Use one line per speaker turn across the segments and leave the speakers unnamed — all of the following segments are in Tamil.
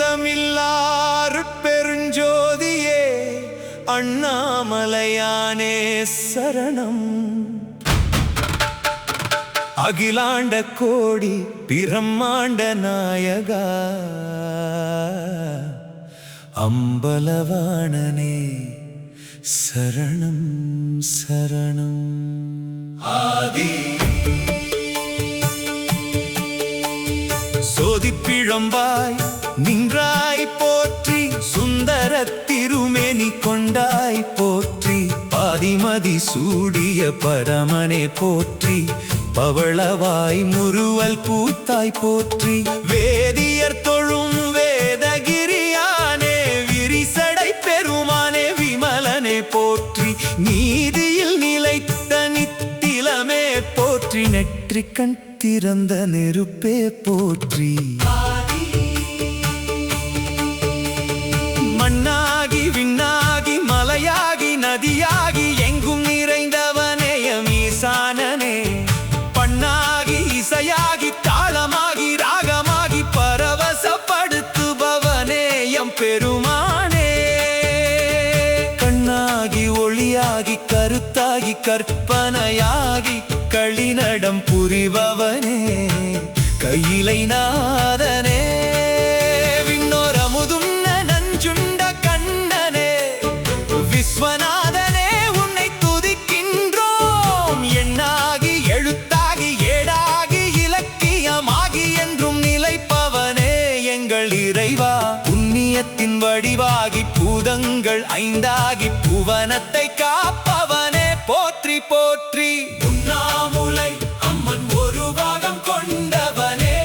ஆதியந்தமில்லாறு பெருஞ்சோதியே அண்ணாமலையானே சரணம். அகிலாண்ட கோடி பிரம்மாண்ட நாயகா அம்பலவாணனே சரணம் சரணம். ஆதி சோதிப்பிழம்பாய் நின்றாய் போற்றி, சுந்தர திருமேனி கொண்டாய் போற்றி, பாதிமதி சூடிய பரமனே போற்றி, பவளவாய் முறுவல் பூத்தாய் போற்றி, வேதியர் தொழும் வேதகிரியானே விரிசடை பெருமானே விமலனே போற்றி, நீதியில் நிலைத்த நித்திலமே போற்றி, நெற்றிக்கண் திறந்த நெருப்பே போற்றி. மண்ணாகி விண்ணாகி மலையாகி நதியாகி எங்கும் நிறைந்தவனே ஈசானனே, பண்ணாகி இசையாகி தாளமாகி ராகமாகி பரவசப்படுத்துபவனே எம் பெருமானே, கண்ணாகி ஒளியாகி கருத்தாகி கற்பனையாகி களிநடம் புரிபவனே கையிலை நாதனே, விண்ணோர் அமுதும் நஞ்சுண்ட கண்ணனே விஸ்வநாதனே உன்னை துதிக்கின்றோம். எண்ணாகி எழுத்தாகி ஏடாகி இலக்கியமாகி என்றும் நிலைப்பவனே எங்கள் இறைவா, புண்ணியத்தின் வடிவாகி பூதங்கள் ஐந்தாகி புவனத்தை காப்பவனே போற்றி போற்றி. உண்ணாமுலை அம்மன் ஒரு பாகம் கொண்டவனே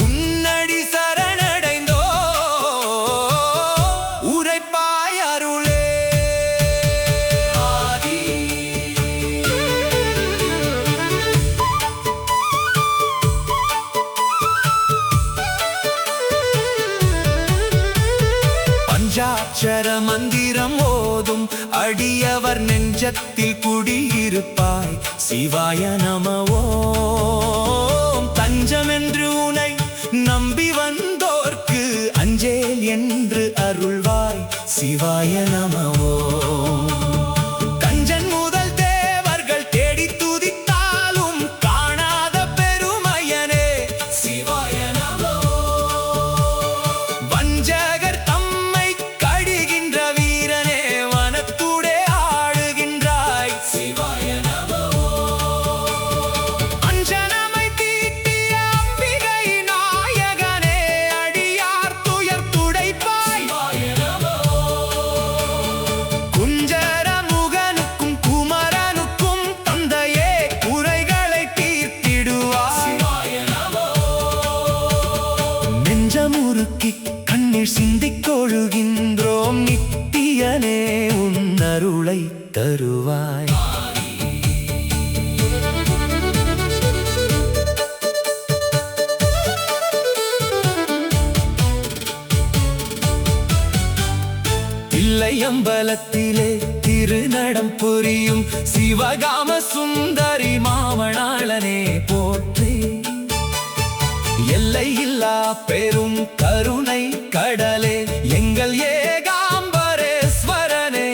உன்னடி சரணடைந்தோ உரைப்பாய் அருளே. ஆதி பஞ்சாட்சர மந்திரம் ஓதும் அடியவர் நெஞ்சத்தில் குடியிருப்பாய், சிவாய நம ஓம். தஞ்சமென்று உனை நம்பி வந்தோர்க்கு அஞ்சேல் என்று அருள்வாய், சிவாய நம ஓம். கஞ்சன் முதல் தேவர்கள் தேடி துதித்தாலும் காணாத பெருமையனே, சிவாய நம ஓம். வஞ்சகர் தம்மை கடிகின்ற வீரனே வனத்துடே ஆடுகின்றாய், சிவாய நம ஓம். அஞ்சனமை தீட்டிய அம்பிகை நாயகனே அடியார் துயர் துடைப்பாய், சிவாய நம ஓம். குஞ்சர முகனுக்கும் குமரனுக்கும் தந்தையே குறைகளை தீர்த்திடுவாய், சிவாய நம ஓம். நெஞ்சமுருக்கி கண்ணீர் சிந்திக் கொழுகின்றோம் நித்தியனே உன் அருளை தருவாய். தில்லையம்பலத்திலே திருநடம் புரியும் சிவகாம சுந்தரி மாமணாளனே போற்றி, எல்லையில்லா பெரும் கருணை கடலே எங்கள் ஏகாம்பரேஸ்வரனே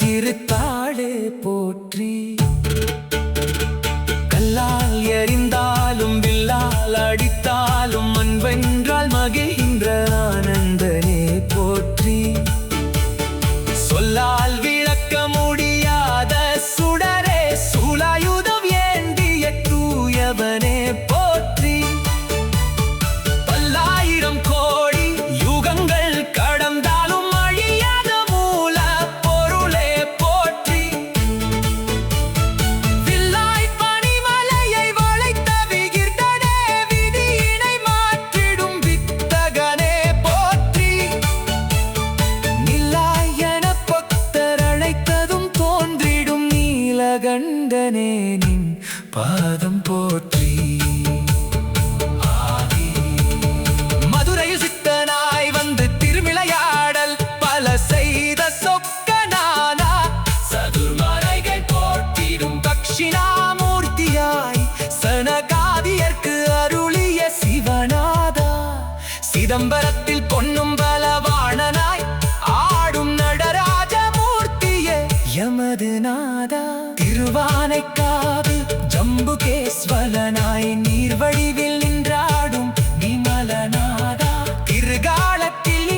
திருத்தாளே போற்றி. கல்லால் எறிந்தாலும் வில்லால் அடித்தாலும் அன்பென்றால் மகிழ்கின்ற ஆனந்தனே போற்றி, சொல்லால் விளக்க முடியாத சுடரே சூலாயுதம் ஏந்திய தூயவனே போற்றி, பல்லாயிரம் கோடி யுகங்கள் கடந்தாலும் அழியாத மூல பொருளே போற்றி, வில்லாய் பனிமலையை வளைத்த விகிர்தனே விதியினை மாற்றிடும் வித்தகனே போற்றி, நில்லாய் என பக்தர் அழைத்ததும் தோன்றிடும் நீலகண்டனே நின் பாதம் போற்றி. மதுரையில் சித்தனாய் வந்து திருவிளையாடல் பல செய்த சொக்கனானா சதுர்மறைகள் போற்றிடும் தட்சிணாமூர்த்தியாய் சனகாதியர்க்கு அருளிய சிவ சிதம்பரத்தில் பொன்னும் பலவாணனாய் ஆடும் நடராஜ மூர்த்தியே எமது நாதா. திருவானைக்காவில் ஜம்புகேஸ்வரனாய் நீர்வடிவில் நின்றாடும் விமலநாதா. திருகாலத்தில்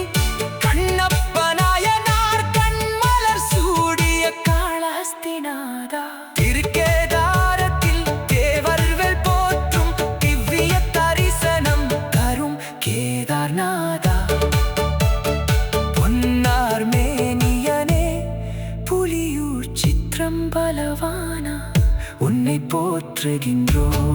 கண்ணப்பநாயனார் கண்மலர் சூடிய காளஹஸ்திநாதா. திருக்கேதாரத்தில் தேவர்கள் போற்றும் திவ்ய தரிசனம் தரும் கேதார்நாதா. பொன்னார் மேனியனே புலியூர் சித்ரம்பலவானா, உன்னை போற்றுகின்றோம்.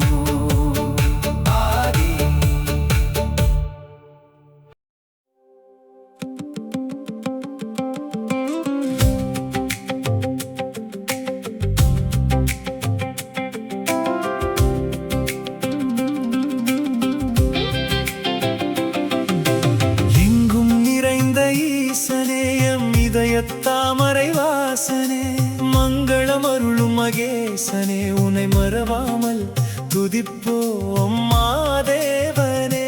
தாமரை வாசனே மங்களம் அருளும் மகேசனே, உன்னை மறவாமல் துதிப்போம் மாதேவனே.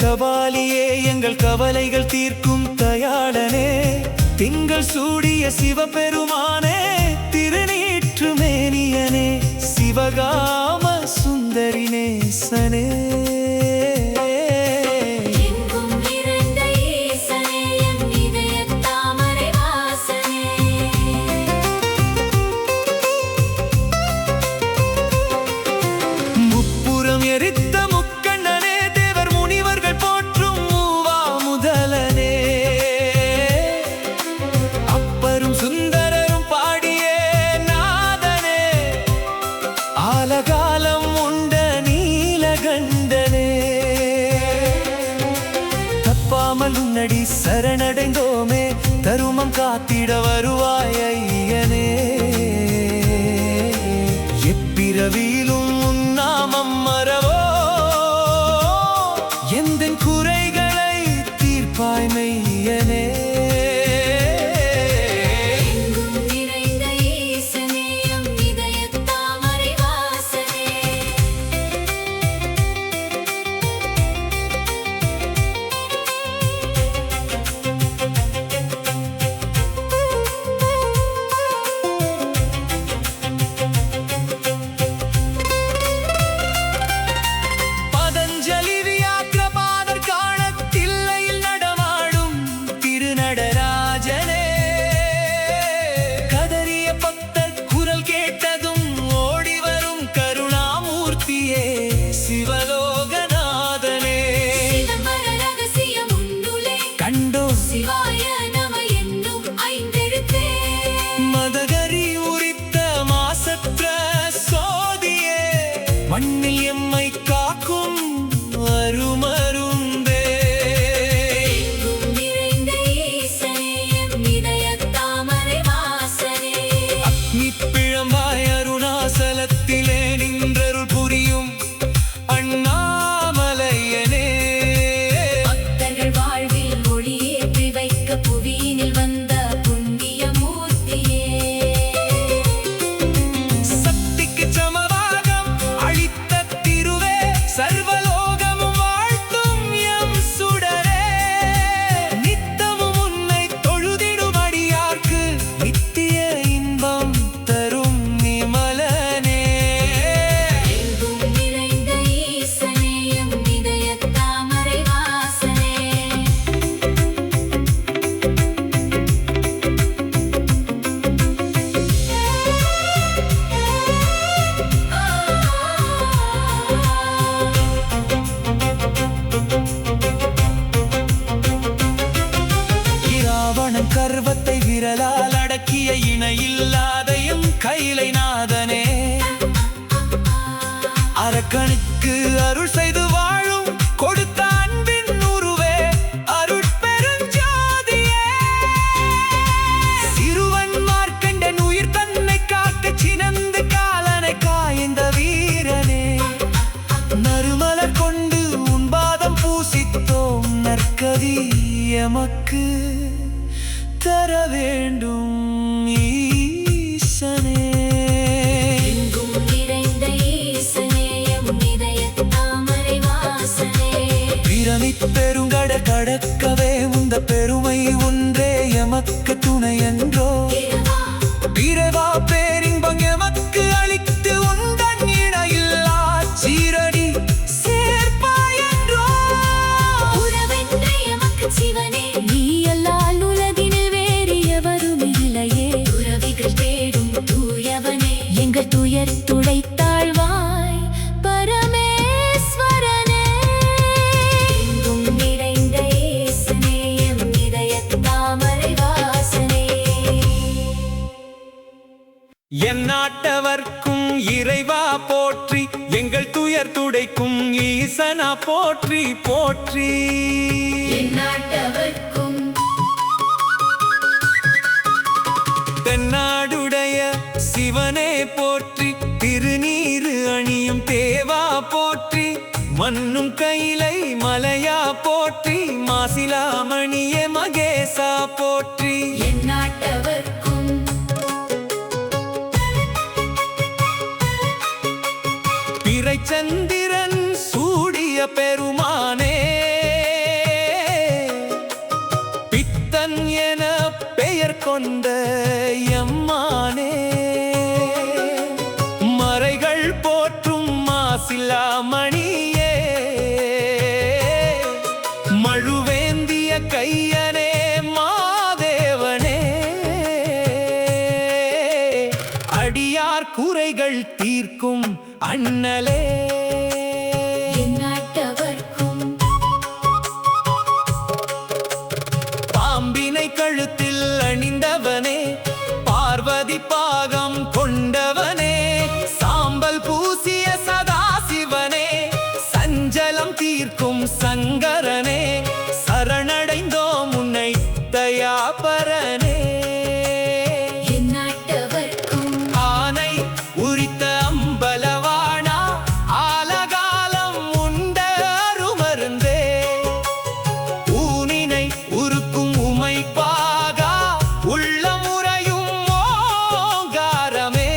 கபாலியே எங்கள் கவலைகள் தீர்க்கும் தயாளனே, திங்கள் சூடிய சிவபெருமானே, திருநீற்று மேனியனே, சிவகாம சுந்தரி நேசனே. முப்புறம் எரித்த காலம் உண்ட நீலகண்டனே, தப்பாமல் உன்னடி சரணடைந்தோமே, தருமம் காத்திட வருவாய் ஐயனே. எப்பிறவியிலும் உன் நாமம் மறவோ, எந்த குறைகளை தீர்ப்பாய் மெய்யனே. சிவலோகநாதனே சிதம்பர ரகசியம் உண்டுலே கண்டோ சிவாய நம என்னும் ஐந்தெழுத்தே. மதகரி உரித்த மாசற்ற சோதியே, மண்ணில் எம்மை காக்கும் அருமருந்தே. நிறைந்த ஈசனே இதய தாமரை வாசனே, அக்னி பிழம்பாய் அருணாசலத்திலே நின்றருள் புரியும் அண்ணாமலையனே. பக்தர்கள் வாழ்வில் ஒளியேற்றி வைக்க புவியினில் வந்த புண்ணிய மூர்த்தியே. சக்திக்கு சமவாகம் அளித்த திருவே, சர்வலோகமும் வாழ்த்தும் எம் சுடரே. நித்தமும் உன்னை தொழுதிடும் அடியார்க்கு நித்திய இன்பம் தரும் நிமலனே. கர்வத்தை விரலால் அடக்கிய இணையில்லாதையும் கைலை நாதனே, அரக்கனுக்கு அருள் செய்து வாழும் கொடுத்த அன்பின் உருவே, அருட்பெருஞ்சோதியே. சிறுவன் மார்க்கண்டன் உயிர் தன்னை காக்க சினந்து காலனை காய்ந்த வீரனே, பெருங்கட கடக்கவே உந்த பெருமை ஒன்றே எமக்கு துணை என்றோ. இறைவா பேரின்பம் எமக்கு அளித்து உந்தன் இணையில்லா சீரடி சேர்ப்பாய் என்றோ.
உறவென்று எமக்கு சிவனே, நீ அல்லால் உலகினில் வேறு எவரும் இல்லையே. துறவிகள் தேடும் தூயவனே, எங்கள் துயர் துடைத்தாழ்வாய் பரமேஸ்வரனே. எங்கும் நிறைந்த இயேசுவே, எம் இதயத் தாமரை வாசனே.
என் நாட்டவர்க்கும் இறைவா போற்றி, எங்கள் துயர் துடைக்கும் ஈசனா போற்றி போற்றி.
என் நாட்டவர்க்கும்
தென்னாடுடைய சிவனே போற்றி, திருநீரு அணியும் தேவா போற்றி, மண்ணும் கையிலை மலையா போற்றி, மாசிலாமணியே மகேசா போற்றி.
என் நாட்டவர்க்கும்
பிறைச்சந்திரன் சூடிய பெருமானே, பித்தன் என பெயர் கொண்ட எம்மானே, மறைகள் போற்றும் மாசிலாமணியே, மழுவேந்திய கையனே மாதேவனே, அடியார் குறைகள் தீர்க்கும் அண்ணலே.
என் நாட்டவர்க்கும்
பாம்பினை கழுத்தில் அணிந்தவனே, பார்வதி பாகம் கொண்டவனே, சாம்பல் பூசிய சதாசிவனே, சஞ்சலம் தீர்க்கும் சங்கரனே, சரணடைந்தோம் உன்னை தயாபரனே.
என் நாட்டவர்க்கும்
ஆனை உரித்த அம்பலவானா, ஆலகாலம் உண்ட அருமருந்தே, ஊனினை உருக்கும் உமைப்பாகா, உள்ளமுறையும் ஓங்காரமே,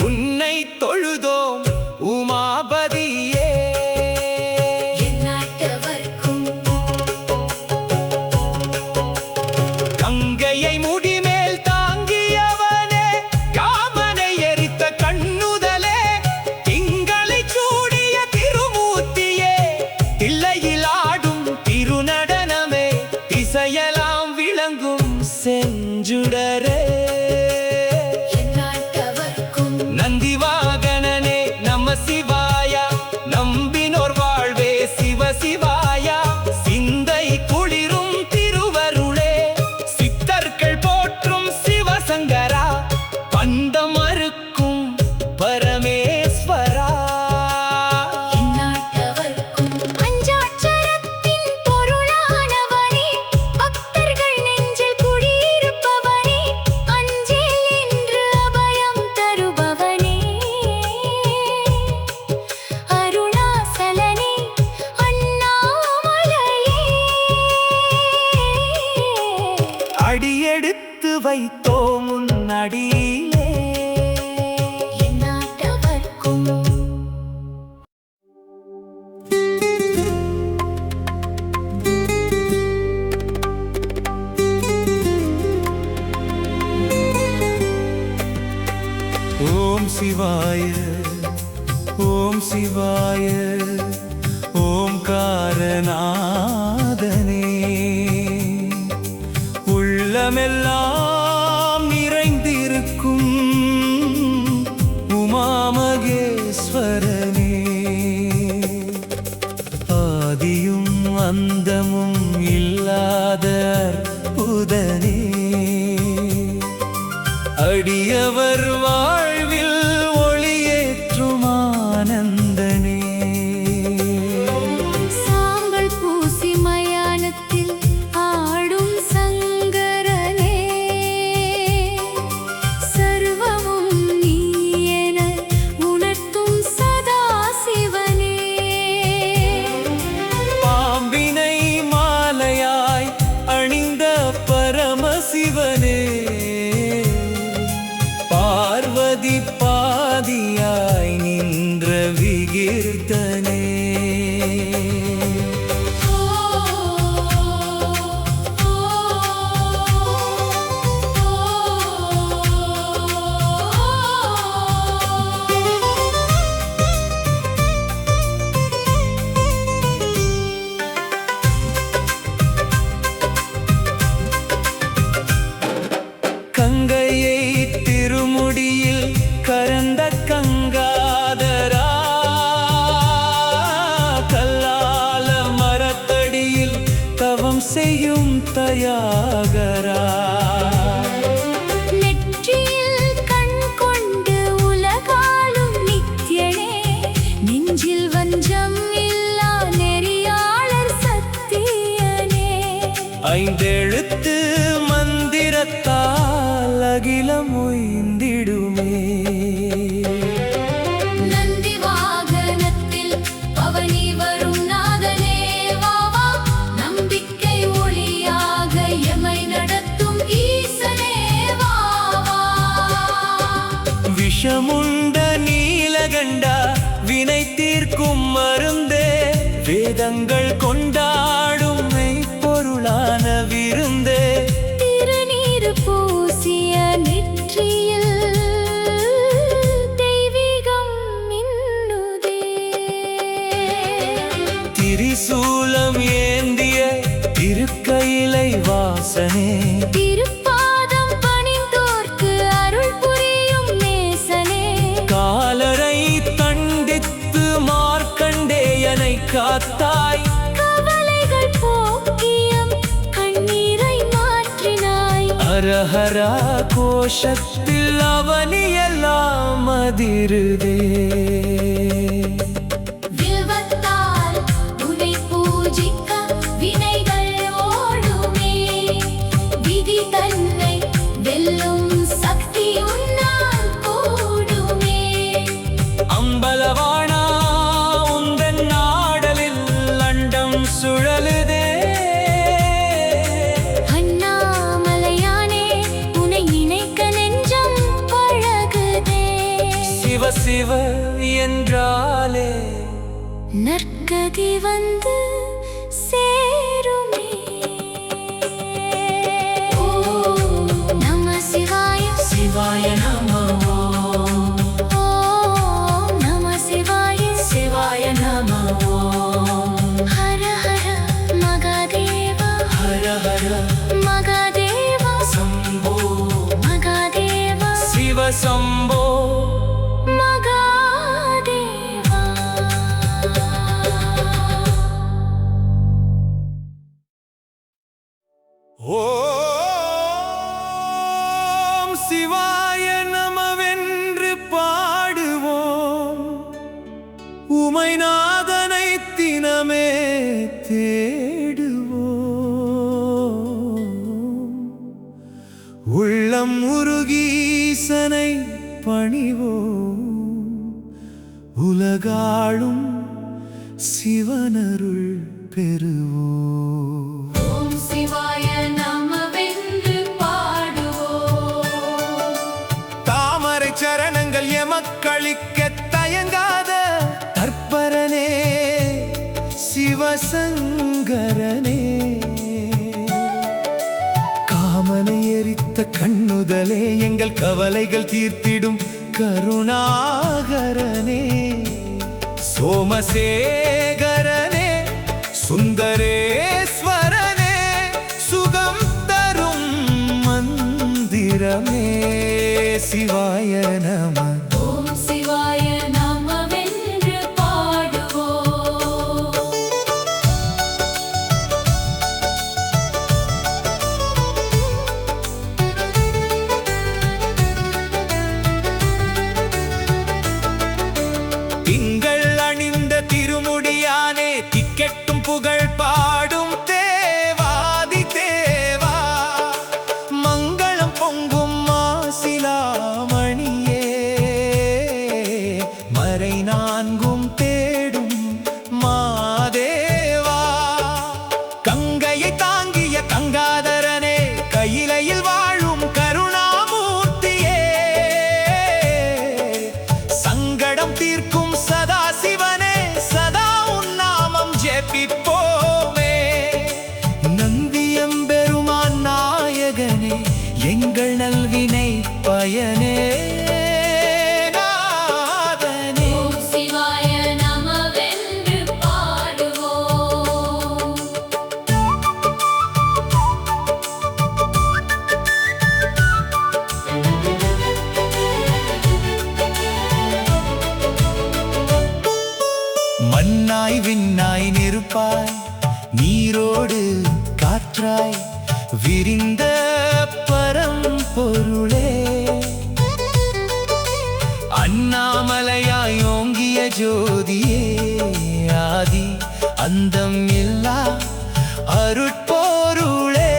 உன்னை தொழுதோம் உமாபதியே.
என் நாட்டவர்க்கும்
கங்கையை முடிமேல் தாங்கியவனே, காமனை எரித்த கண்ணுதலே, திங்களை சூடிய திருமூர்த்தியே, தில்லையில் ஆடும் திருநடனமே, திசையெல்லாம் விளங்கும் செஞ்சுடரே.
என் நாட்டவர்க்கும்
நந்திவாகனனே நம சிவாயா, நம்பினோர் வாழ்வே சிவ சிவாயா, சிந்தை குளிரும் திருவருளே, சித்தர்கள் போற்றும் சிவசங்கரா, பந்தம் அறுக்கும் பரமேஸ்வரா.
என் நாட்டவர்க்கும் பஞ்சாட்சரத்தின் பொருளானவனே, பக்தர்கள் நெஞ்சில் குடியிருப்பவனே, அஞ்சேல் என்று அபயம் தருபவனே, அருணாசலனே அண்ணாமலையே.
அடியெடுத்து வைத்தோம் உன் அடியிலே.
என் நாட்டவர்க்கும்
ஓம் சிவாய ஓம் சிவாய ஓம்காரநாதனே, உள்ளமெல்லாம் நிறைந்திருக்கும் உமாமகேஸ்வரனே, ஆதியும் அந்தமும் இல்லாத அற்புதனே, அடியவர் வாழ்வில் ஒளியேற்றும் ஆனந்தனே.
சாம்பல் பூசி மயானத்தில் ஆடும் சங்கரனே, சர்வமும் நீ என உணர்த்தும் சதாசிவனே.
பாம்பினை மாலையாய் அணிந்த பரமசிவனே, பார்வதி ஐந்தெழுத்து மந்திரத்தால் அகிலம் உய்ந்திடுமே.
நந்தி வாகனத்தில் பவனி வரும் நாதனே வா வா, நம்பிக்கை ஒளியாக எமை நடத்தும் ஈசனே வா வா.
விஷமுண்ட நீலகண்டா வினை தீர்க்கும் மருந்தே, வேதங்கள் கொண்டாடும் மெய்ப்பொருளான விருந்தே.
திருநீறு பூசிய நெற்றியில் தெய்வீகம் மின்னுதே.
திரிசூலம் ஏந்திய திருக்கையிலை வாசனே,
திருப்பாதம் பணிந்தோர்க்கு அருள் புரியும் நேசனே.
காலரை தண்டித்து மார்க்கண்டேயனை காத்தாய்,
கவலைகள் போக்கியம் கண்ணீரை மாற்றினாய்.
ஹரஹரா கோஷத்தில் அவனியெல்லாம் அதிருதே.
வில்வத்தால் உன்னை பூஜிக்க வினைகள் ஓடுமே. விதி தன்னை வெல்லும் சக்தி உன்னால் கூடுமே.
அம்பலவாணா உந்தன் நாடலில் அண்டம் சுழலுதே.
அண்ணாமலையானே உன்னை நினைக்க நெஞ்சம் பழகுதே.
சிவ சிவ என்றாலே
நற்கதி வந்து சேருமே. ஓம் நம சிவாய
சிவாய நமோ,
ஓம் நம சிவாய
சிவாய நமோ.
ஹர ஹர மகாதேவா
ஹர ஹர
மகாதேவா
சம்போ,
மகாதேவா
சிவ சம்போ.
மகாதேவா.
ஓம் சிவாய நமவென்று பாடுவோம், உமைநாதனை தினமே தேடுவோம். உள்ளம் உருகீசனை பணிவோம், உலகாளும் சிவனருள் பெறுவோம்.
ஓம் சிவாய நமவென்று பாடுவோம்.
தாமரை சரணங்கள் எமக்களிக்க தயங்காத தற்பரனே சிவசங்கரனே. காமனை எரித்த கண்ணுதலே, எங்கள் கவலைகள் தீர்த்திடும் கருணாகரனே. சோமசேகரனே சுந்தரேஸ்வரனே, சுகம் தரும் மந்திரமே. சிவாய நம.
ஓம் சிவாய நமவென்று பாடுவோம்.
திங்கள் அணிந்த திருமுடியானே, திக்கெட்டும் புகழ் பாடும் தேவாதி தேவா. மங்களம் பொங்கும் மாசிலாமணியே, மறை நான்கும் தேடும் மாதேவா. கங்கையை தாங்கிய கங்காதரனே, கையிலையில் வாழும் கருணாமூர்த்தியே. சங்கடம் தீர்க்கும் சதா சிவனே, சதா உன் நாமம் ஜெபிப்போமே. நந்தியம்பெருமான் நாயகனே, எங்கள் நல்வினை பயனே. நாதனே.
ஓம் சிவாய நமவென்று பாடுவோம்.
மண்ணாய் விண்ணாய் நெருப்பாய், நீரோடு காற்றாய் விரிந்த பரம்பொருளே. அண்ணாமலையாய் ஓங்கிய ஜோதியே, ஆதி அந்தம் இல்லா அருட்பொருளே.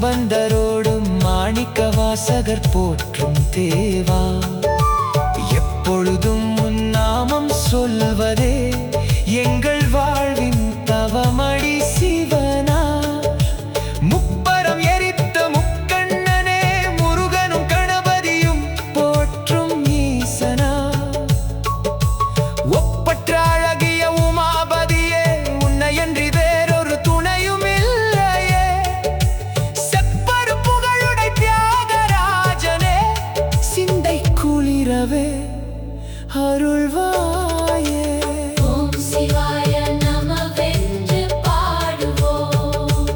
சம்பந்தரோடும் மாணிக்க வாசகர் போற்றும் தேவா, எப்பொழுதும் உன் நாமம் சொல்வதே எங்கள் வாழ்வின் தவமடி சிவனா. முப்பரம் எரித்த முக்கண்ணனே, முருகனும் கணபதியும் போற்றும் ஈசனா. ஒப்பற்ற அழகிய உமாபதியே, உன்னையன்றி வேறொரு துணையும் இல்லையே. செப்பரு புகழுடை தியாகராஜனே, சிந்தை குளிரவே அருள்வாயே.
ஓம் சிவாய நமவென்று பாடுவோம்.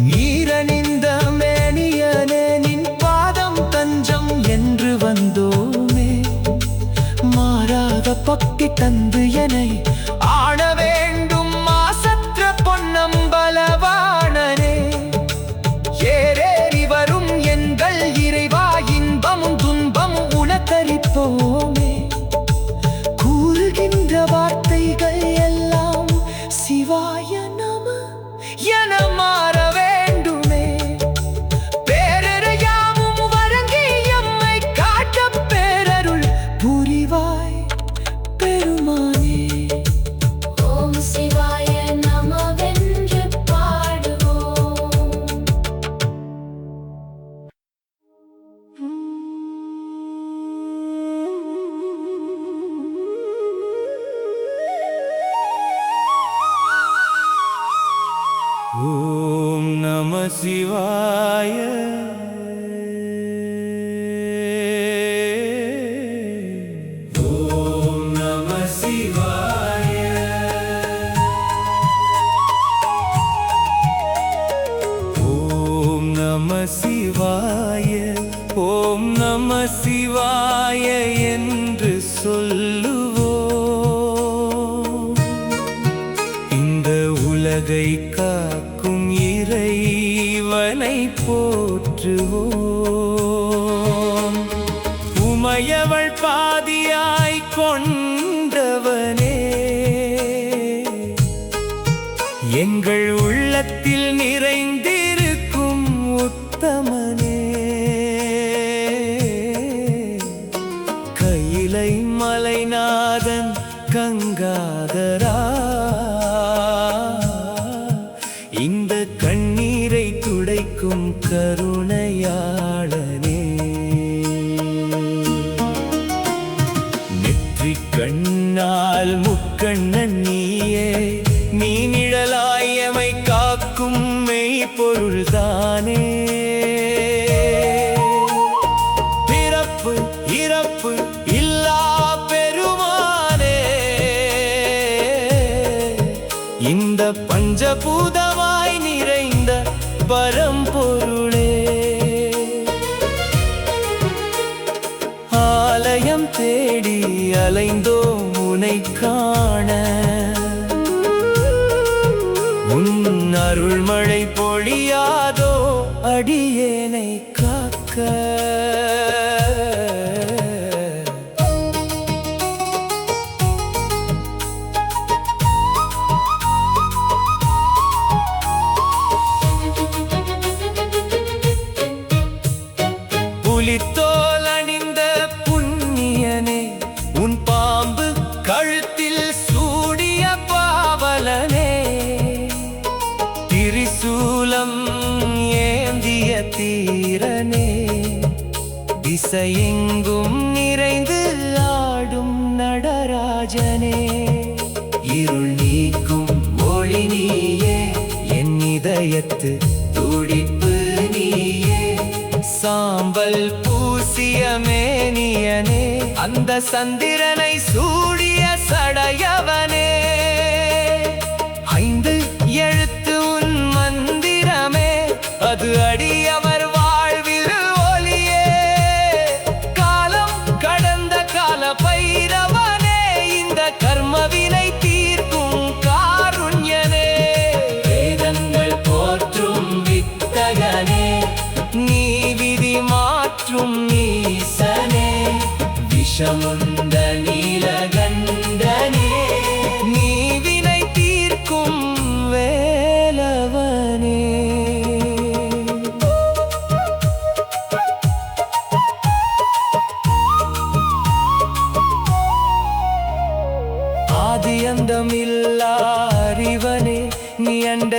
நீரணிந்த மேனியனே, நின் பாதம் தஞ்சம் என்று வந்தோமே. மாறாத பக்தி தந்து என்னை ஆள வேண்டும் மாசற்ற பொன்னம்பலவாணனே. ஏறேறி வரும் எங்கள் இறைவா, இன்பமும் துன்பமும் உனக்கரிப்போமே. கூறுகின்ற வார்த்தைகள் எல்லாம் சிவாய நம என மாற வேண்டுமே. பேரறையாவும் வழங்கி எம்மை காட்ட பேரருள் புரிவாய் பெருமானே.
ஓம் சிவாய நமவென்று பாடுவோம்.
ஓம் நம சிவாய. ஓம் நம சிவாய. ஓம் நம சிவாய. ஓம் நம சிவாய என்று சொல்லுவோம். இந்த உலகை காக்கும் இறைவனை போற்றுவோம். உமையவள் பாதியாய் கொண்டவனே, எங்கள் உள்ளத்தில் நிறைந்திருக்கும் உத்தமனே. கையிலை மலைநாதன் கங்காதரா, இந்த கண்ணீரை துடைக்கும் கருணையாளனே. நெற்றிக் கண்ணால் முக்கண்ணன் நீயே, நீ நிழலாயமை காக்கும் மெய்ப்பொருள்தானே. பிறப்பு இறப்பு இல்லா பெருமானே, இந்த பஞ்சபூதமாய் நிறைந்த பரம்பொருளே. ஆலயம் தேடி அலைந்தோம் உனை காண, உன் அருள்மழை பொழியாதோ அடியேனை காக்க. புலித்தோல் அணிந்த புண்ணியனே, உன் பாம்பு கழுத்தில் சூடிய பாவலனே. திரிசூலம் ஏந்திய தீரனே, திசையெங்கும் நிறைந்து ஆடும் நடராஜனே. இருள் நீக்கும் ஒளி நீயே, என் இதயத்து துடிப்பு நீயே. சாம்பல் பூசிய மேனியனே, அந்த சந்திரனை சூடிய சடையவனே. ஐந்து எழுத்து உன் மந்திரமே, அது அடியவர் வாழ்வில் ஒளியே. காலம் கடந்த கால பைரவனே, இந்த கர்மவினை தீர்க்கும் காருண்யனே. வேதங்கள் போற்றும் வித்தகனே, நீ விதி மாற்றும் ஈசனே. விஷமுண்ட நீலகண்டனே, நீ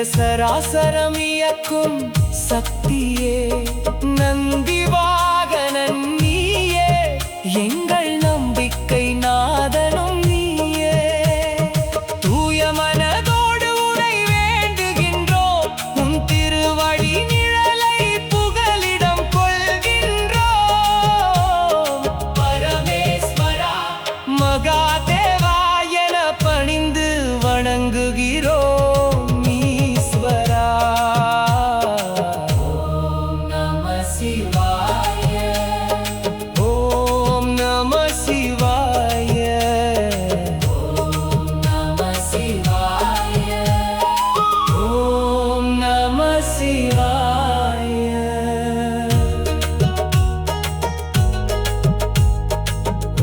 சராசரம் இயக்கும் சக்தியே, நந்தி வாகனன் நீயே, எங்கள் நம்பிக்கை நாதனும் நீயே. தூய மனதோடு உனை வேண்டுகின்றோம், உன் திருவடி நிழலை புகலிடம் கொள்கின்றோம். பரமேஸ்வரா மகாதேவா என பணிந்து வணங்குகிறோம் ஈஸ்வரா. ஓம் நம சிவாய, ஓம் நம சிவாய,
ஓம் நம சிவாய,
ஓம் நம சிவாய.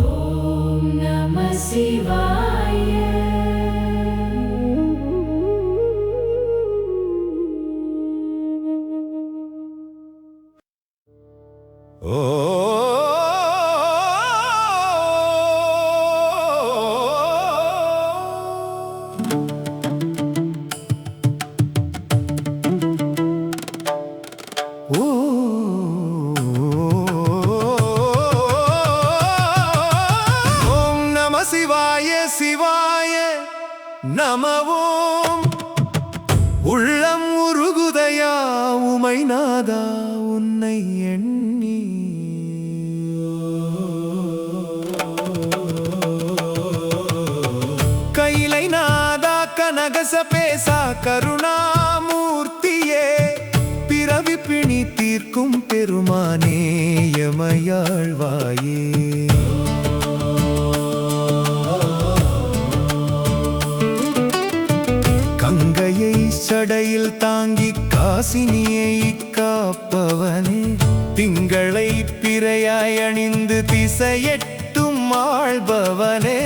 ஓம் நம சிவாய.
ஓம் நம சிவாய சிவாய நமவோம். உள்ளம் உருகுதையா உமை நாதா உன்னை எண்ணி. கைலை நாதா கனகசபேசா கருணாமூர்த்தியே, பிறவி பிணி தீர்க்கும் பெருமானே எமையாழ்வாயே. கங்கையை சடையில் தாங்கி காசினியை காப்பவனே, திங்களை பிறையாய் அணிந்து திசையெட்டும் ஆள்பவனே,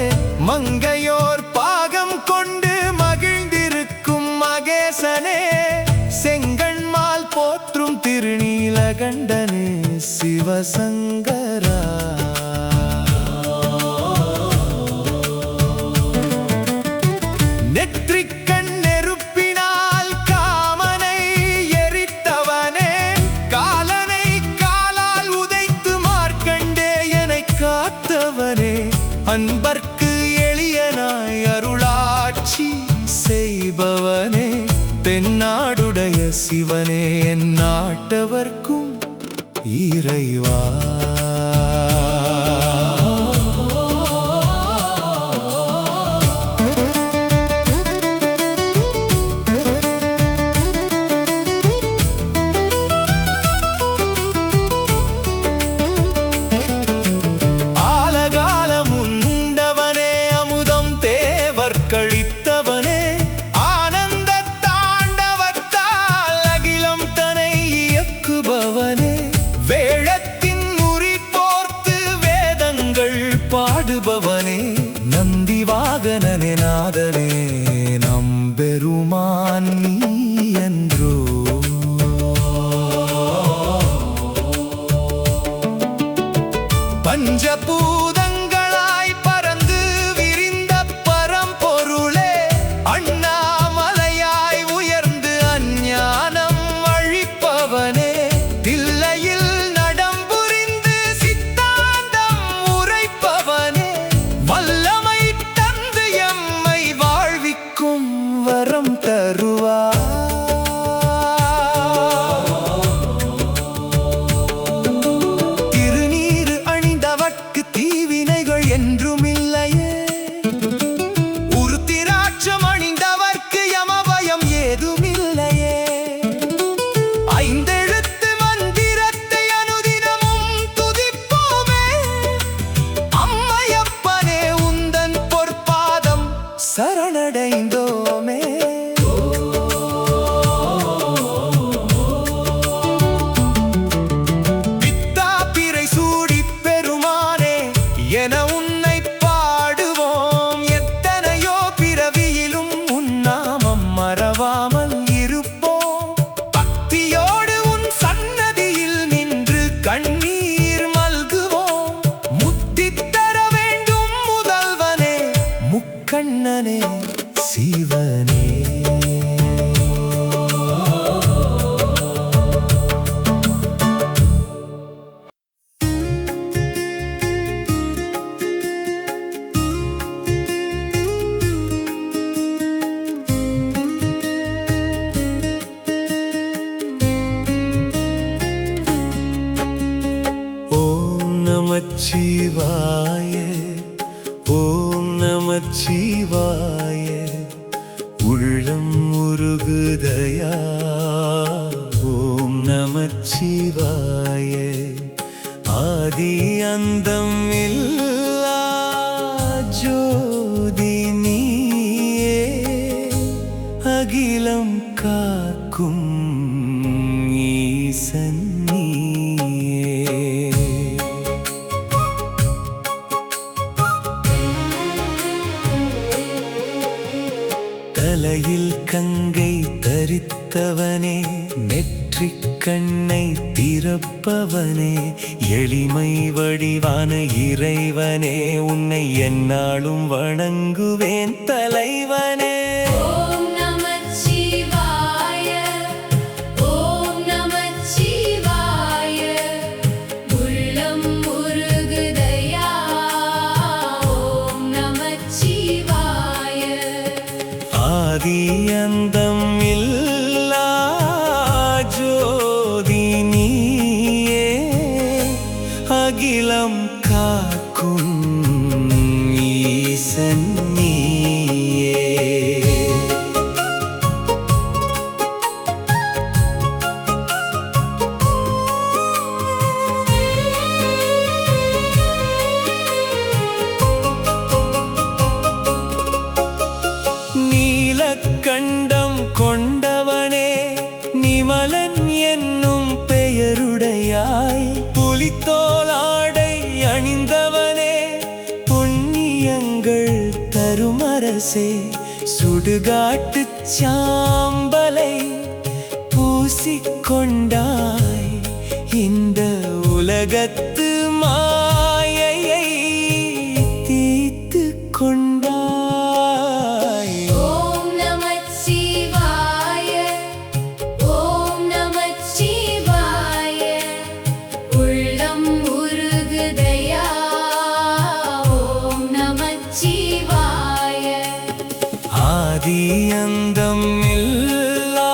மங்கையோர் பாகம் கொண்டு மகிழ்ந்திருக்கும் மகேசனே, செங்கண்மால் போற்றும் திருநீலகண்டனே சிவசங்கரா. நெற்றிக்கண் நெருப்பினால் காமனை எரித்தவனே, காலனை காலால் உதைத்து மார்க்கண்டேயனை காத்தவனே, அன்பர்க்கு எளியனாய் அருளாட்சி செய்பவனே, தென்னாடுடைய சிவனே என் நாட்டவர்க்கும் இறைவா. ஆலகாலம் உண்டவனே, அமுதம் தேவர் கழித்தவனே, ஆனந்த தாண்டவத்தால் அகிலம் தனை இயக்குபவனே, வேழத்தின் உரி போர்த்து வேதங்கள் பாடுபவனே, நந்தி வாகனனே நாதனே நம்பெருமான் நீ என்றோ. பஞ்சபூதங்களாய் பறந்து விரிந்த பரம்பொருளே, அண்ணாமலையாய் உயர்ந்து அஞ்ஞானம் அழிப்பவனே, தில்லையில் நடம் புரிந்து சித்தாந்தம் உரைப்பவனே, வல்லமை தந்து எம்மை வாழ்விக்கும் வரம் தருவார். திருநீறு அணிந்தவர்க்கு தீவினைகள் என்றும் இல்லையே, உருத்திராட்சம் அணிந்தவர்க்கு யமபயம் ஏதும் இல்லையே, ஐந்தெழுத்து மந்திரத்தை அனுதினமும் துதிப்போமே, அம்மையப்பனே உந்தன் பொற்பாதம் சரணடைந்தோமே. பித்தாபிரை சூடி பெருமானே என உன்னை பாடுவோம், எத்தனையோ பிறவியிலும் உன்னாமம் மறவாமல் இருப்போம். பக்தியோடு உன் சன்னதியில் நின்று கண்ணீர் மல்குவோம், முத்தித் தர வேண்டும் முதல்வனே முக்கண்ணனே சிவனே. நமச்சிவாய ஓம் நமச்சிவாய உள்ளம் உருகுதையா ஓம் நமச்சிவாய ஆதி அந்தம் இல்லா ஜோதி நீயே அகிலம் காக்கும் ஈசன் நீயே. தலையில் கங்கை தரித்தவனே நெற்றிக் கண்ணை திறப்பவனே எளிமை வடிவான இறைவனே உன்னை எந்நாளும் வணங்குவேன் தலைவனே.
ஓம் நமச்சிவாய ஓம் நமச்சிவாய உள்ளம் உருகுதையா ஓம் நமச்சிவாய
ஆதி அந்தம் இல்லா ஜோதி நீயே அகிலம் காக்கும் ஈசன் நீயே. நீலக்கண்டம் கொண்டவனே நிமலன் என்னும் பெயருடையாய் புலித்தோலாடை அணிந்தவனே புண்ணியங்கள் தருமரசே சுடுகாட்டு சாம்பலை பூசிக்கொண்டாய் இந்த உலகத்து மாயையை தீர்த்து கொண்டாய்.
ஓம் நமச்சிவாய ஓம் நமச்சிவாய உள்ளம் உருகுதையா ஓம் நமச்சிவாய
ஆதி அந்தம் இல்லா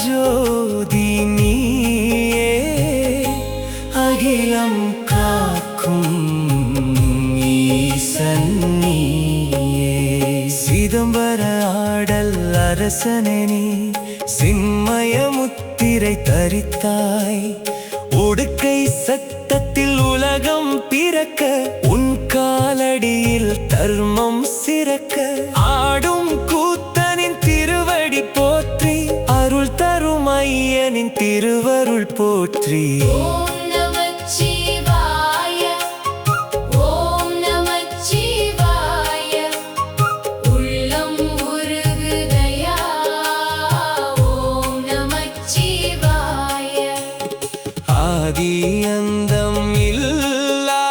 ஜோதி நீயே அகிலம் காக்கும் ஈசன் நீயே. சிதம்பர ஆடல் அரசனே நீ சின்மய முத்திரை தரித்தாய் உடுக்கை சத்தத்தில் உலகம் பிறக்க உன் காலடியில் தர்மம் சிறக்க ஆடும் கூத்தனின் திருவடி போற்றி அருள் தரும் ஐயனின் திருவருள் போற்றி.
ஓம் நமச்சிவாய ஓம் நமச்சிவாய உள்ளம் உருகுதையா ஓம் நமச்சிவாய
ஆதி அந்தம் இல்லா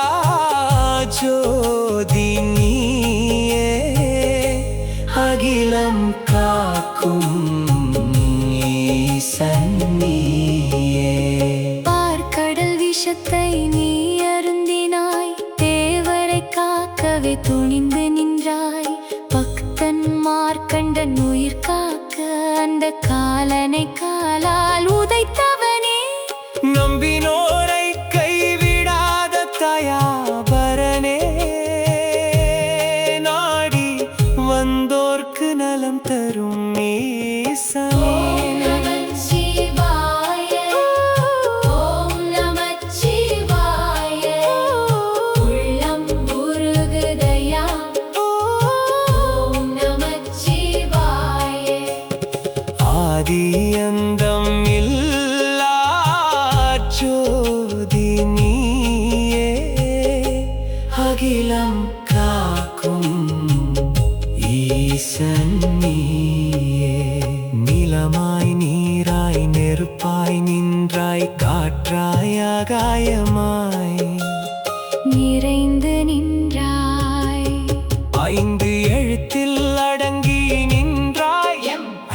ஜோதி நீயே அகிலம் காக்கும் ஈசன் நீயே.
பார்க்கடல் விஷத்தை நீ அருந்தினாய் தேவரை காக்கவே துணிந்து நின்றாய் பக்தன் மார்க்கண்டன் உயிர் காக்க அந்த காலனை காலால் உதைத்தவனே
நம்பினோரை கைவிடாத தயாபரனே நாடி வந்தோர்க்கு நலம் தரும் ஈசனே.
நமச்சிவாய ஓம் நமச்சிவாய உள்ளம் உருகுதையா ஓம் நமச்சிவாய
ஆதி அந்தம் இல்லா ஜோதி நீயே அகிலம் காக்கும் ஈசன் நீயே. நிலமாய் நீராய் நெருப்பாய் நின்றாய் காற்றாய் ஆகாயமாய்
நிறைந்து நின்றாய்
ஐந்து எழுத்தில் அடங்கி நின்றாய்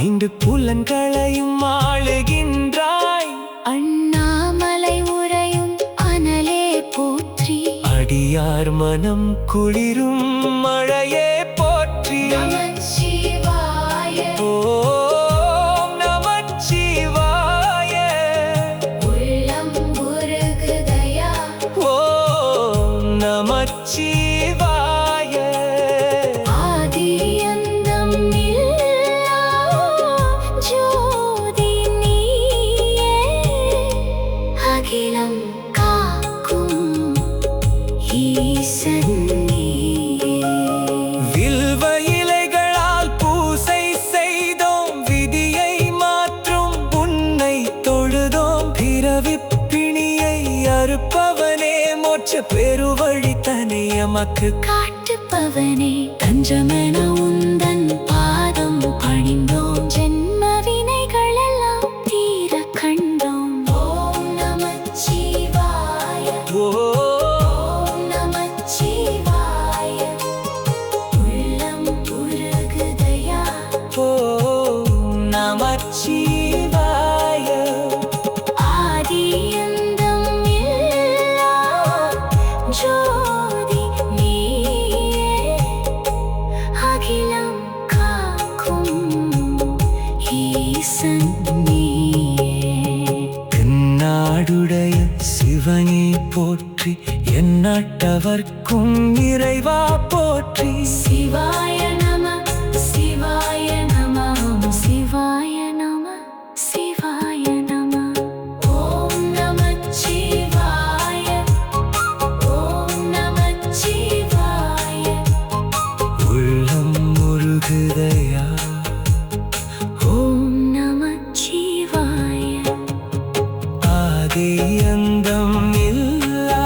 ஐந்து புலன்களையும் ஆளுகின்றாய்
அண்ணாமலை உறையும் அனலே போற்றி
அடியார் மனம் குளிரும் மழையே போற்றி.
நமச்சிவாய
ஓம் நமச்சிவாய
உள்ளம் உருகுதையா
ஓம் பிறவிப்பிணியை அறுப்பவனே, மோட்ச பெருவழி தனை எமக்கு
காட்டுப்பவனே, தஞ்சமென உந்தன் பாதம் பணிந்தோம். ஜென்ம வினைகளெல்லாம் தீர கண்டோம். ஓம் நமச்சிவாய. ஓம் நமச்சிவாய. உள்ளம் உருகுதையா.
ஓம் நமச்சிவாய.
ஆதியந்தம் இல்லா ஜோதி நீயே, அகிலம் காக்கும் ஈசன் நீயே.
தென்னாடுடைய சிவனே போற்றி, எந்நாட்டவர்க்கும் இறைவா போற்றி.
சிவாய நம சிவாய நம சிவாய நம சிவாய நம. ஓம் நமச்சிவாய. ஓம் நமச்சிவாய.
உள்ளம் முருகுதையா.
ஓம் நமச்சிவாய.
ஆதி அந்தம் இல்லா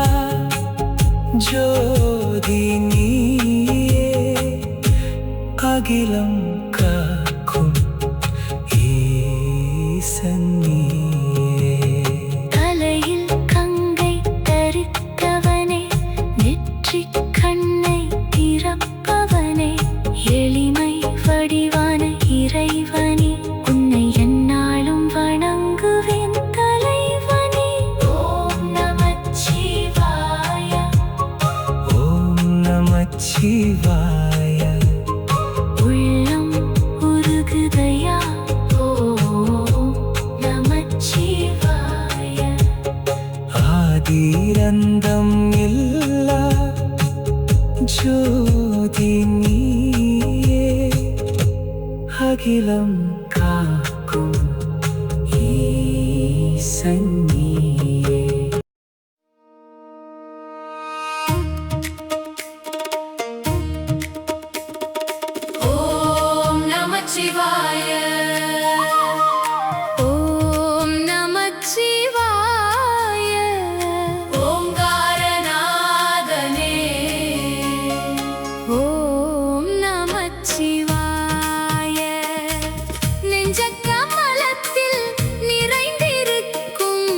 ஜோதி நீயே, அகிலம் காக்கும் ஈசன் நீயே.
தலையில் கங்கை தரித்தவனே, நெற்றிக் கண்ணை திறப்பவனே, எளிமை வடிவான இறைவனே, உன்னை எந்நாளும் வணங்குவேன் தலைவனே. ஓம் நமச்சிவாய.
ஓம் நமச்சிவாய.
உள்ளம் உருகுதையா. ஓம் நமச்சிவாய.
ஆதிரந்தம் இல்லா ஜோதி நீயே, அகிலம் காக்கும் ஈசன் நீயே.
ஓம் நமச்சிவாய. ஓம் நமச்சிவாய. ஓங்காரநாதனே. ஓம் நமச்சிவாய. நெஞ்ச கமலத்தில் நிறைந்திருக்கும்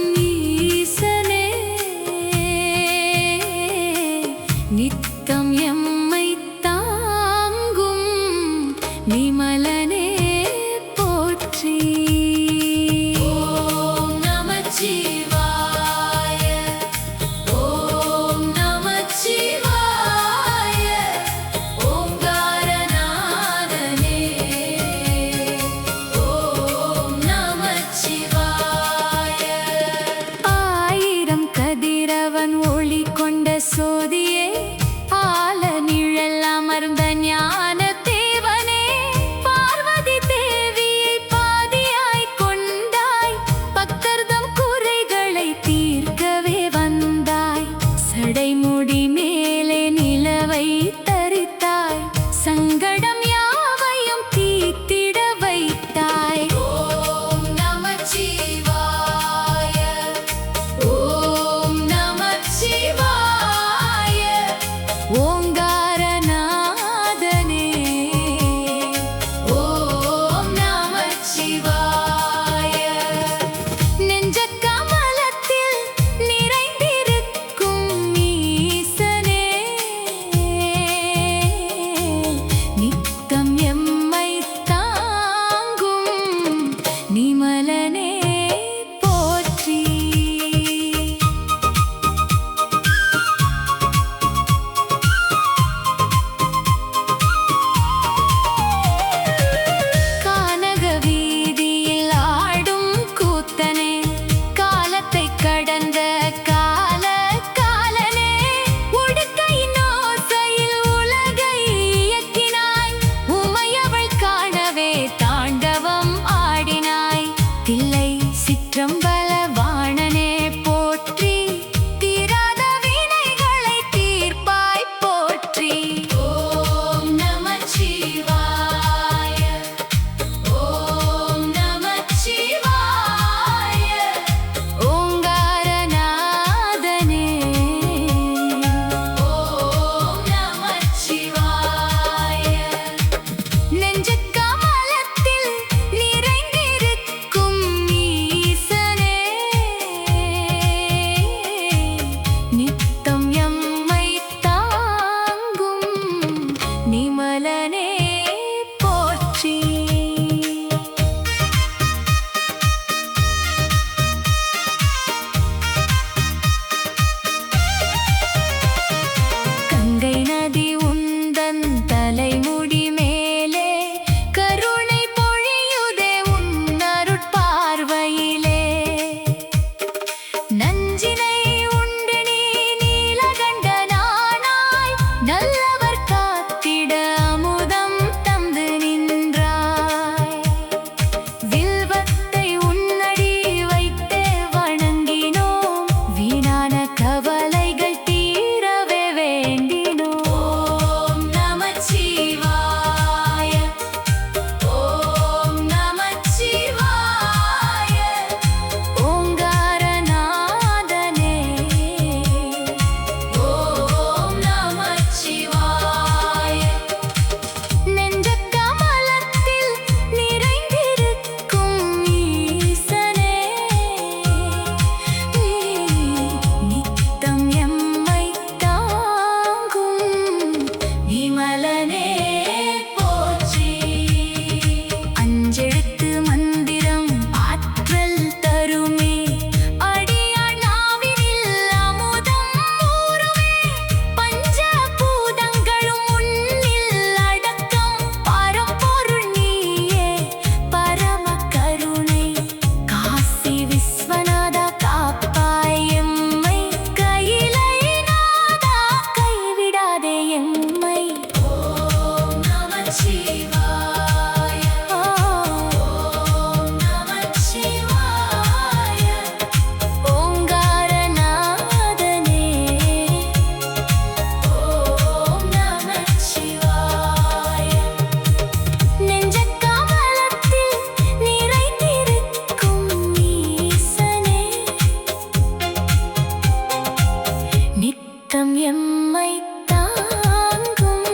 நித்தம் எம்மை தாங்கும்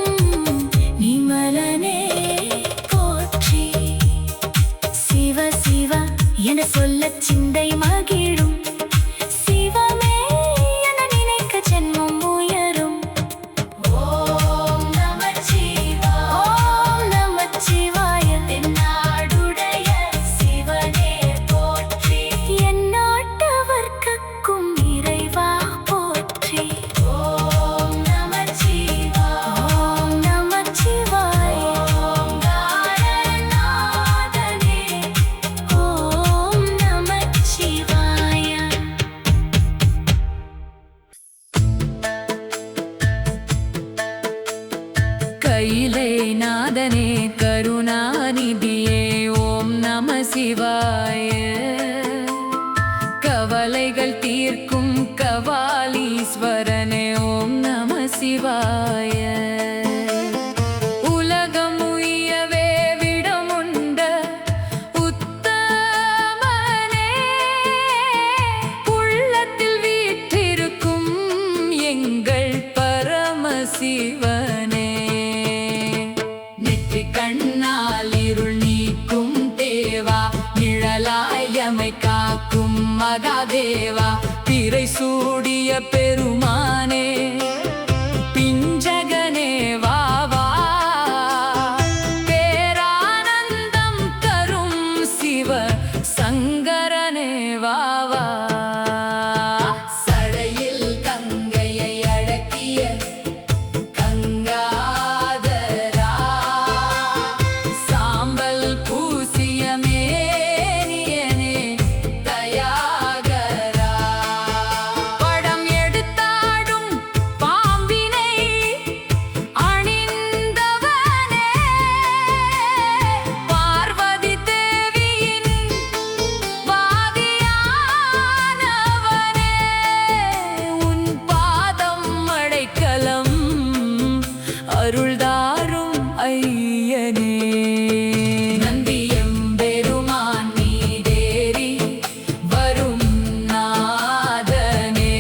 நிமலனே போற்றி. சிவ சிவ என சொல்லச் சிந்தை மகிழும், சிவமே என நினைக்க ஜென்மம் உயரும். ஓம் நமச்சிவாய, ஓம் நமச்சிவாய. தென்னாடுடைய சிவனே போற்றி, எந்நாட்டவர்க்கும் இறைவா போற்றி. ஓம் நமச்சிவாய, ஓம் நமச்சிவாய. ஓங்காரநாதனே, ஓம் நமச்சிவாய.
கையிலை நாதனே கருணாநிதியே ஓம் நம சிவாய. கவலைகள் தீர்க்கும் கபாலீஸ்வரனே ஓம் நம சிவாய. உலகம் உய்யவே விடமுண்ட உத்தமனே, உள்ளத்தில் வீற்றிருக்கும் எங்கள் பரமசிவனே. நெற்றி கண்ணால் இருள் நீக்கும் தேவா, நிழலாயமை காக்கும் மகாதேவா, பிறை சூடிய பெருமானே, பிஞ்சகனே வா வா. பேரானந்தம் தரும் சிவ சங்கரனே வா வா. சடையில் கங்கையை அடக்கிய கங்காதரா, சாம்பல் பூசிய மேனியனே தயாகரா. படம் எடுத்தாடும் பாம்பினை அணிந்தவனே, பார்வதி தேவியின் வாதியானவனே, உன் பாதம் அடைக்கலம் அருள்தாரும் ஐயனே. நந்தியம்பெருமான் மீதேறி வரும் நாதனே,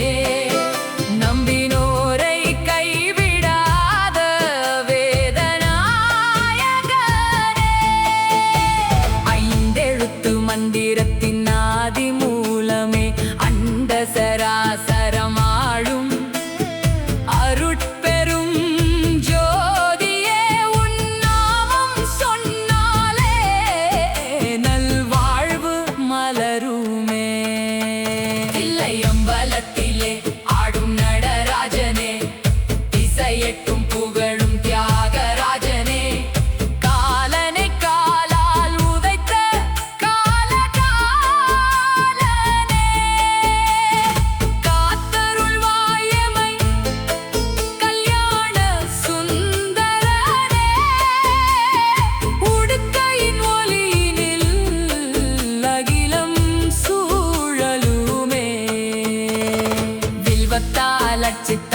நம்பினோரை கைவிடாத வேதநாயகனே. ஐந்தெழுத்து மந்திரத்தின் ஆதி மூலமே, அண்ட சராசரமாழும் அருட்பெரும் ஜோதியே. உன் நாமம் சொன்னாலே நல்வாழ்வு மலருமே. தில்லையம்பலத்திலே ஆடும் நடராஜனே, திசையெட்டும் புகழும் தியாகராஜனே, காலனை காலால் உதைத்த காலகாலனே, காத்தருள்வாயமை கல்யாண சுந்தரனே, உடுக்கையின் ஒளியினில் அகிலம் சூழலுமே. வில்வத்தால் அர்ச்சித்த